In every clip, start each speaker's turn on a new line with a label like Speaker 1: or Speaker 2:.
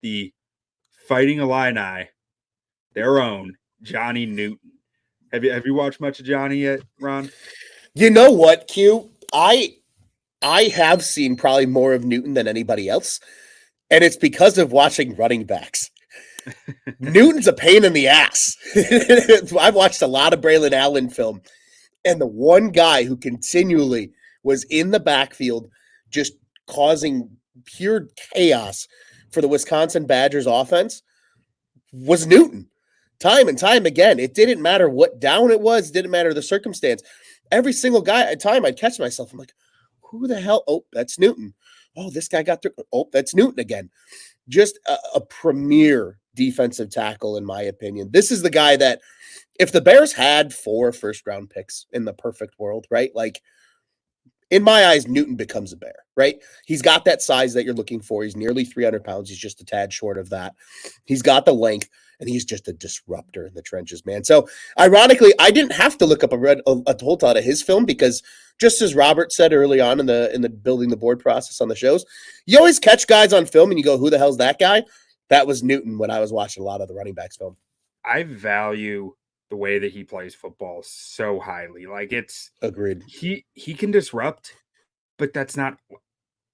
Speaker 1: the Fighting Illini, their own Johnny Newton. Have you watched much of Johnny yet, Ron?
Speaker 2: You know what, Q? I have seen probably more of Newton than anybody else, and it's because of watching running backs. Newton's a pain in the ass. I've watched a lot of Braylon Allen film, and the one guy who continually was in the backfield just causing pure chaos for the Wisconsin Badgers offense was Newton. Time and time again. It didn't matter what down it was, didn't matter the circumstance. Every single guy at time I'd catch myself. I'm like, who the hell? Oh, that's Newton. Oh, this guy got through. Oh, that's Newton again. Just a premier defensive tackle, in my opinion. This is the guy that if the Bears had 4 first-round picks in the perfect world, right? Like, in my eyes, Newton becomes a Bear, right? He's got that size that you're looking for. He's nearly 300 pounds. He's just a tad short of that. He's got the length, and he's just a disruptor in the trenches, man. So, ironically, I didn't have to look up a whole ton of his film because just as Robert said early on in the building the board process on the shows, you always catch guys on film and you go, who the hell's that guy? That was Newton when I was watching a lot of the running backs film.
Speaker 1: I value the way that he plays football so highly. Like it's
Speaker 2: agreed.
Speaker 1: He can disrupt, but that's not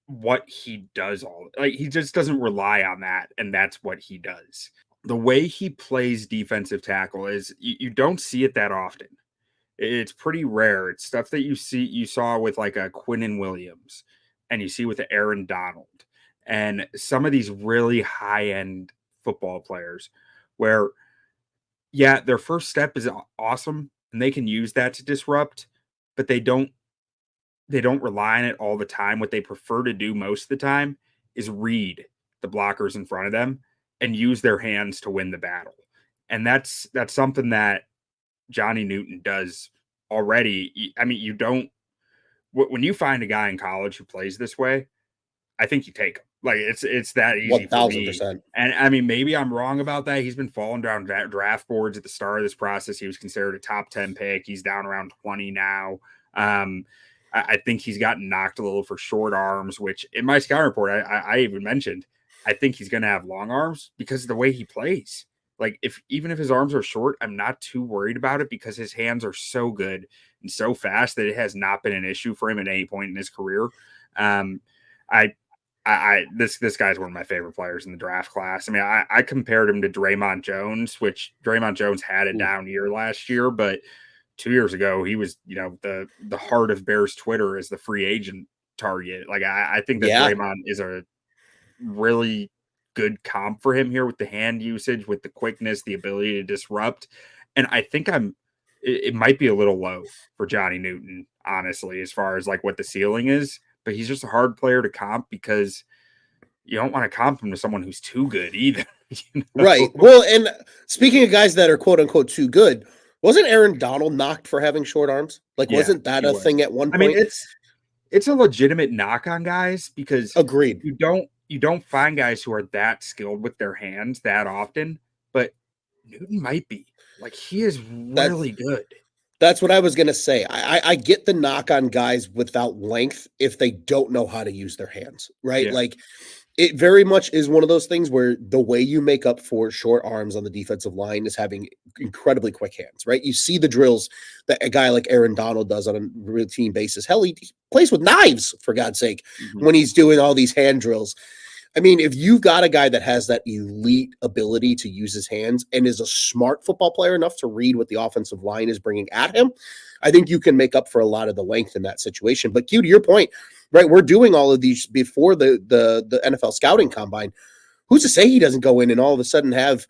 Speaker 1: what he does like he just doesn't rely on that, and that's what he does. The way he plays defensive tackle is you don't see it that often. It's pretty rare. It's stuff that you saw with like a Quinnen Williams, and you see with Aaron Donald, and some of these really high-end football players where, yeah, their first step is awesome and they can use that to disrupt, but they don't rely on it all the time. What they prefer to do most of the time is read the blockers in front of them and use their hands to win the battle. And that's something that Johnny Newton does already. I mean, when you find a guy in college who plays this way, I think you take him. Like it's that easy
Speaker 2: 1000%.
Speaker 1: for me. And I mean, maybe I'm wrong about that. He's been falling down draft boards at the start of this process. He was considered a top 10 pick. He's down around 20 now. I think he's gotten knocked a little for short arms, which in my scout report, I even mentioned, I think he's going to have long arms because of the way he plays. Like even if his arms are short, I'm not too worried about it because his hands are so good and so fast that it has not been an issue for him at any point in his career. This guy's one of my favorite players in the draft class. I mean, I compared him to Draymond Jones, which Draymond Jones had a down year last year, but 2 years ago he was, the heart of Bears Twitter as the free agent target. Like I think that Draymond is a really good comp for him here with the hand usage, with the quickness, the ability to disrupt. And I think it might be a little low for Johnny Newton, honestly, as far as like what the ceiling is. But he's just a hard player to comp because you don't want to comp him to someone who's too good either.
Speaker 2: Right. Well, and speaking of guys that are quote unquote too good, wasn't Aaron Donald knocked for having short arms? Like, wasn't that a thing at one point?
Speaker 1: I mean, it's a legitimate knock on guys because
Speaker 2: agreed.
Speaker 1: You don't find guys who are that skilled with their hands that often, but Newton might be. Like he is really good.
Speaker 2: That's what I was going to say. I get the knock on guys without length if they don't know how to use their hands, right? Yeah. Like it very much is one of those things where the way you make up for short arms on the defensive line is having incredibly quick hands, right? You see the drills that a guy like Aaron Donald does on a routine basis. Hell, he plays with knives, for God's sake, when he's doing all these hand drills. I mean, if you've got a guy that has that elite ability to use his hands and is a smart football player enough to read what the offensive line is bringing at him, I think you can make up for a lot of the length in that situation. But Q, to your point, right, we're doing all of these before the NFL scouting combine. Who's to say he doesn't go in and all of a sudden have,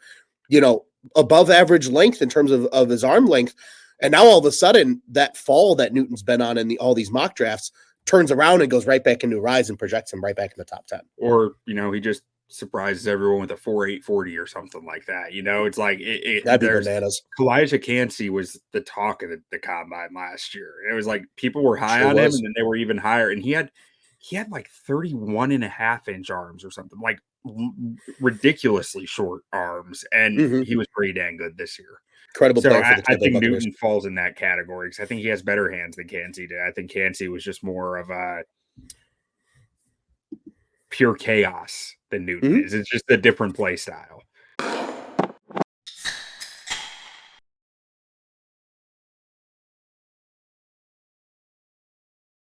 Speaker 2: above average length in terms of his arm length? And now all of a sudden that fall that Newton's been on in all these mock drafts turns around and goes right back into Rise and projects him right back in the top 10.
Speaker 1: Or, he just surprises everyone with a 4.8 40 or something like that. It's like
Speaker 2: that'd be bananas.
Speaker 1: Kalijah Kancey was the talk of the combine last year. It was like people were high on him, and then they were even higher. And he had like 31.5-inch arms or something, like ridiculously short arms, and he was pretty dang good this year.
Speaker 2: Incredible.
Speaker 1: So I think Newton falls in that category because I think he has better hands than Kancey did. I think Kancey was just more of a pure chaos than Newton is. It's just a different play style.